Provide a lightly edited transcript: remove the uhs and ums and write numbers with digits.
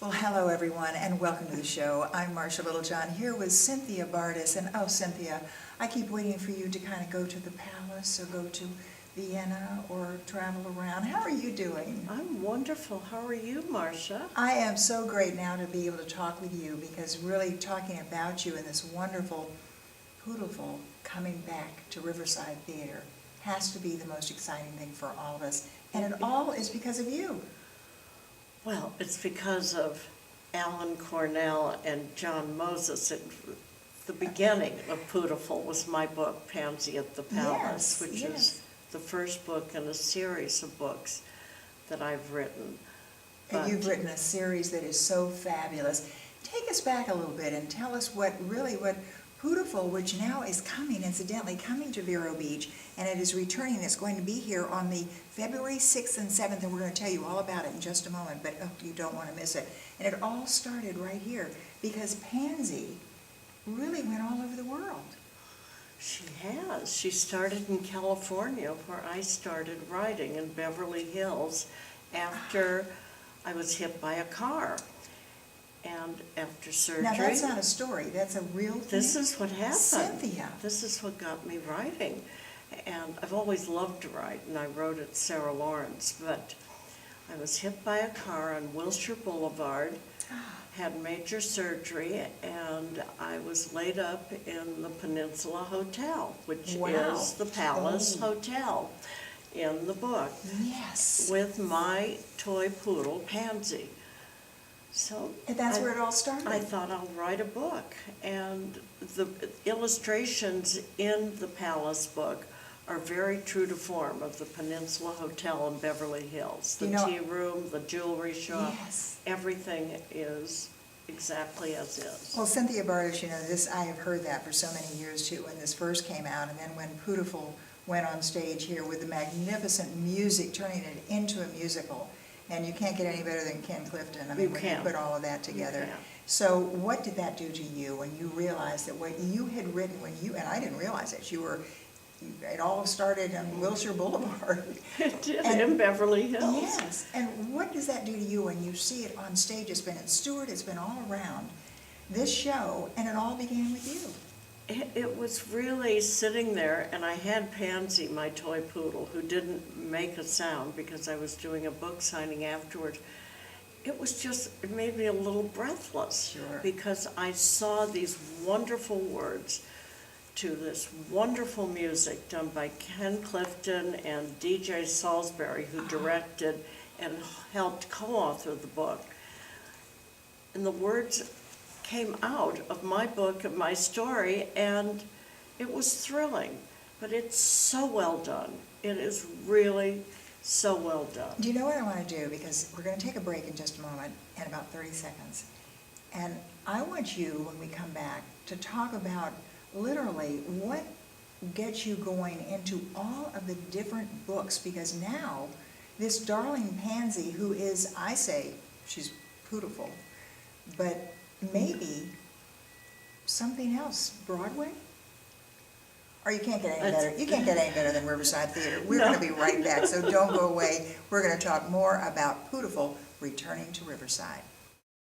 Well, hello everyone, and welcome to the show. I'm Marcia Littlejohn here with Cynthia Bardes, and oh, Cynthia, I keep waiting for you to kind of go to the palace or go to Vienna or travel around. How are you doing? I'm wonderful. How are you, Marcia? I am so great now to be able to talk with you because really talking about you and this wonderful Poodleful coming back to Riverside Theater has to be the most exciting thing for all of us, and it all is because of you. Well, it's because of Alan Cornell and John Moses. The beginning of Poodleful was my book, Pansy at the Palace, which is the first book in a series of books that I've written. And you've written a series that is so fabulous. Take us back a little bit and tell us what Poodleful, which now is incidentally coming to Vero Beach, and it is returning. It's going to be here on the February 6th and 7th, and we're going to tell you all about it in just a moment, but you don't want to miss it. And it all started right here, because Pansy really went all over the world. She has. She started in California, where I started writing in Beverly Hills after I was hit by a car. And after surgery... Now, that's not a story. That's a real thing. This is what happened. Cynthia. This is what got me writing. And I've always loved to write, and I wrote at Sarah Lawrence, but I was hit by a car on Wilshire Boulevard, had major surgery, and I was laid up in the Peninsula Hotel, which is the Palace Hotel in the book. Yes. With my toy poodle, Pansy. So And that's where it all started. I thought I'll write a book, and the illustrations in the Palace book are very true to form of the Peninsula Hotel in Beverly Hills. The tea room, the jewelry shop, everything is exactly as is. Well, Cynthia Bardes, I have heard that for so many years too, when this first came out, and then when Poodleful went on stage here with the magnificent music, turning it into a musical. And you can't get any better than Ken Clifton. I mean, when you put all of that together. So what did that do to you when you realized that what you had written and I didn't realize it, it all started on Wilshire Boulevard. It did, in Beverly Hills. Yes, and what does that do to you when you see it on stage? It's been at Stewart, it's been all around this show, and it all began with you. It was really sitting there, and I had Pansy, my toy poodle, who didn't make a sound because I was doing a book signing afterwards. It made me a little breathless. Sure. Because I saw these wonderful words to this wonderful music done by Ken Clifton and DJ Salisbury, who directed and helped co-author the book. And the words came out of my book, of my story, and it was thrilling. But it's so well done. It is really so well done. Do you know what I want to do? Because we're going to take a break in just a moment, in about 30 seconds. And I want you, when we come back, to talk about literally what gets you going into all of the different books. Because now, this darling Pansy, who is, I say, she's Poodleful, but maybe something else, Broadway? Or you can't get any better. You can't get any better than Riverside Theater. We're going to be right back, so don't go away. We're going to talk more about Poodleful returning to Riverside.